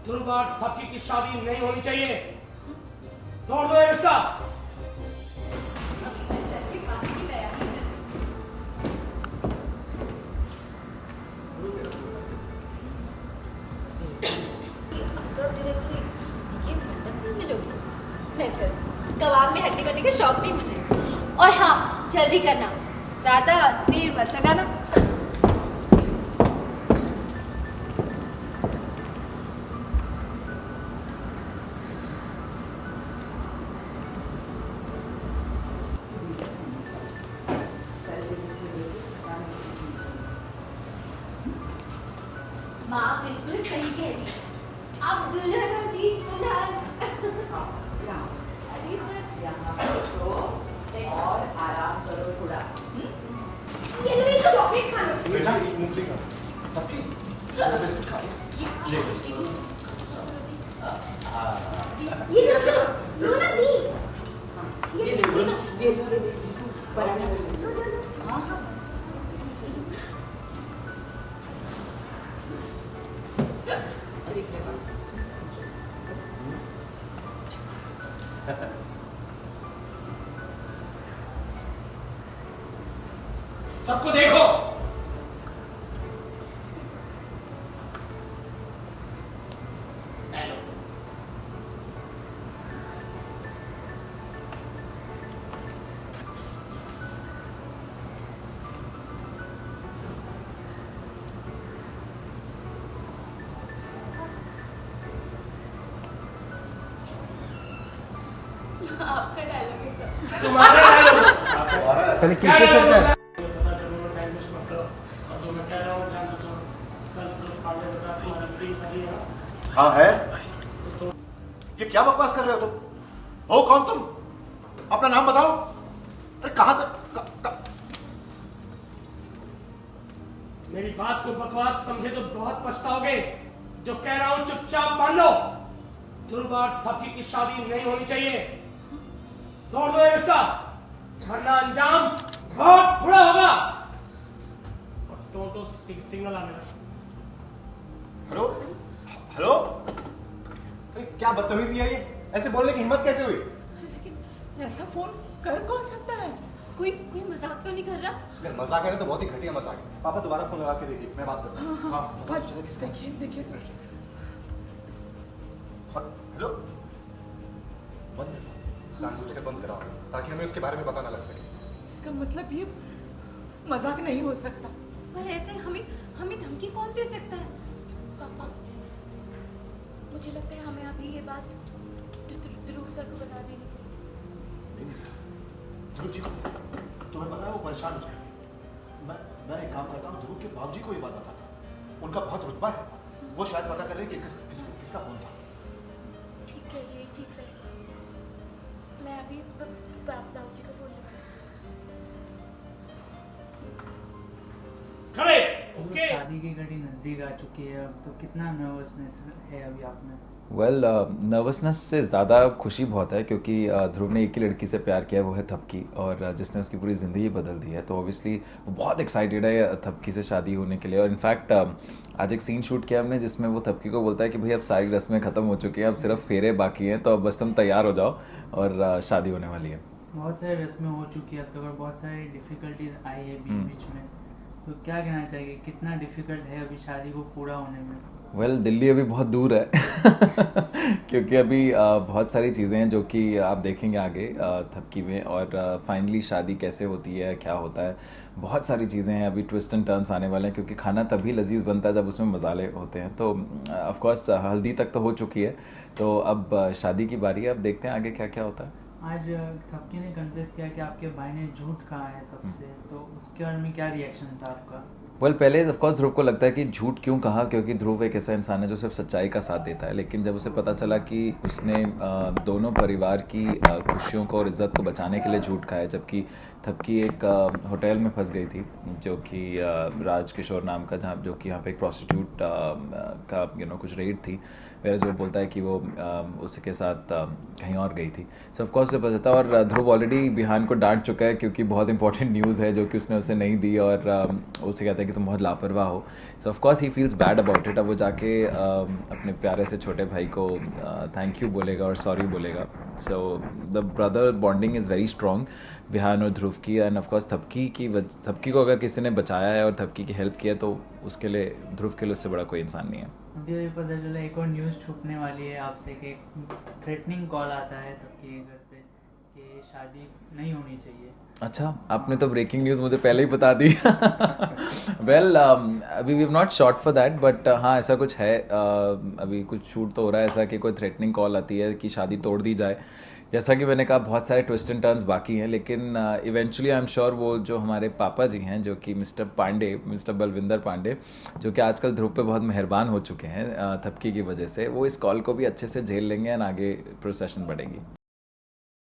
ध्रुव और थपकी की शादी नहीं होनी चाहिए। तोड़ दो ये रिश्ता। कबाब में हड्डी बनने का शौक नहीं मुझे। और हाँ, जल्दी करना, ज्यादा देर मत लगाना। माँ बिल्कुल सही कह रही है। अब दुल्हन होगी दुल्हन। और आराम करो थोड़ा। ये लो, ये चॉकलेट खा लो। बेटा ये मूंगफली का सबकी बिस्किट खा लो। ये लो ना दी। ये बनाना। हाँ हाँ। सबको देखो, आपका डायलॉग है सर। तुम्हारा डायलॉग। पहले किसके सर का हाँ है। ये क्या बकवास कर रहे हो तुम? हो कौन तुम? अपना नाम बताओ। अरे कहां से मेरी बात को बकवास समझे तो बहुत पछताओगे। जो कह रहा हूं चुपचाप मान लो। ध्रुव और थपकी की शादी नहीं होनी चाहिए। तोड़ दो ये रिश्ता, वरना अंजाम बहुत बुरा होगा। और टोटो सिग्नल आ मेरा। Hello hello. अरे क्या बदतमीजी है ये? ऐसे बोलने की हिम्मत कैसे हुई? लेकिन ऐसा फोन कर कौन सकता है? कोई मजाक तो नहीं कर रहा? अगर मजाक है ना तो बहुत ही घटिया मजाक है। पापा दोबारा फोन लगा के देखिए, मैं बात करता हूँ। हाँ किसका? देखिए हेलो। बंद जानबूझकर बंद कराओ ताकि हमें उसके बारे में पता ना लग सके। इसका मतलब ये मजाक नहीं हो सकता। पर ऐसे हमें धमकी कौन दे सकता है? पापा, मुझे लगता है हमें अभी ये बात ध्रुव सर को बता देनी चाहिए। ध्रुव जी तुम्हें पता है वो परेशान हो जाएंगे। मैं एक काम करता हूँ, ध्रुव के बाबूजी को ये बात बताता हूँ। उनका बहुत रुतबा है, वो शायद पता कर रहे कि किसका फोन था। ठीक है, ये ठीक रहेगा। मैं अभी बाबूजी का फोन लगाती खड़े तो ओके। शादी की घड़ी नज़दीक आ चुकी है, अब तो कितना नर्वसनेस है अभी आप में? नर्वसनेस से ज़्यादा खुशी बहुत है क्योंकि ध्रुव ने एक ही लड़की से प्यार किया है, वो है थपकी, और जिसने उसकी पूरी ज़िंदगी बदल दी है। तो ऑब्वियसली वो बहुत एक्साइटेड है थपकी से शादी होने के लिए। और इनफैक्ट आज एक सीन शूट किया हमने जिसमें वो थपकी को बोलता है कि भाई अब सारी रस्में ख़त्म हो चुकी हैं, अब सिर्फ फेरे बाकी हैं, तो अब बस तुम तैयार हो जाओ और शादी होने वाली है। बहुत सारी रस्में हो चुकी है अब तक और बहुत सारी डिफ़िकल्टीज आई है बीच में, तो क्या कहना चाहिए, कितना डिफ़िकल्ट है अभी शादी को पूरा होने में? दिल्ली अभी बहुत दूर है क्योंकि अभी बहुत सारी चीज़ें हैं जो कि आप देखेंगे आगे थपकी में, और फाइनली शादी कैसे होती है, क्या होता है, बहुत सारी चीज़ें हैं। अभी ट्विस्ट एंड टर्न्स आने वाले हैं क्योंकि खाना तभी लजीज बनता है जब उसमें मसाले होते हैं। तो ऑफ कोर्स हल्दी तक तो हो चुकी है, तो अब शादी की बारी है। अब देखते हैं आगे क्या क्या होता है। आज थपकी ने कन्फेस किया कि आपके भाई ने झूठ कहा है सबसे, तो उसके बारे में क्या रिएक्शन था आपका? पहले ऑफ कोर्स ध्रुव को लगता है कि झूठ क्यों कहा, क्योंकि ध्रुव एक ऐसा इंसान है जो सिर्फ सच्चाई का साथ देता है। लेकिन जब उसे पता चला कि उसने दोनों परिवार की खुशियों को और इज़्ज़त को बचाने के लिए झूठ कहा है, जबकि थपकी एक होटल में फंस गई थी जो कि राज किशोर नाम का, जहाँ जो कि यहाँ पे एक प्रोस्टिट्यूट का कुछ रेड थी, वेरस वो बोलता है कि वो उसके साथ कहीं और गई थी। सो ऑफ कोर्स उसे पता था, और ध्रुव ऑलरेडी बिहान को डांट चुका है क्योंकि बहुत इंपॉर्टेंट न्यूज़ है जो कि उसने उसे नहीं दी, और उसे कहता है कि तुम बहुत लापरवाह हो. सो of course he feels bad about it. अब वो जाके अपने प्यारे से छोटे भाई को थैंक यू बोलेगा और सॉरी बोलेगा. So the brother bonding is very strong Vihaan और ध्रुव की. एंड ऑफ कोर्स थपकी को अगर किसी ने बचाया है और थपकी की हेल्प की है तो उसके लिए ध्रुव के लिए उससे बड़ा कोई इंसान नहीं है. अभी पता चला एक और न्यूज़ छुपने वाली है आपसे कि थ्रेटनिंग कॉल आता है थपकी के घर पे कि शादी नहीं होनी चाहिए. अच्छा, आपने तो ब्रेकिंग न्यूज़ मुझे पहले ही बता दी. वेल अभी we have not shot for that but हाँ ऐसा कुछ है. अभी कुछ शूट तो हो रहा है ऐसा कि कोई थ्रेटनिंग कॉल आती है कि शादी तोड़ दी जाए. जैसा कि मैंने कहा बहुत सारे ट्विस्ट एंड टर्न्स बाकी हैं लेकिन इवेंचुअली आई एम श्योर वो जो हमारे पापा जी हैं जो कि मिस्टर बलविंदर पांडे जो कि आजकल ध्रुव पे बहुत मेहरबान हो चुके हैं थपकी की वजह से, वो इस कॉल को भी अच्छे से झेल लेंगे एंड आगे प्रोसेशन बढ़ेगी.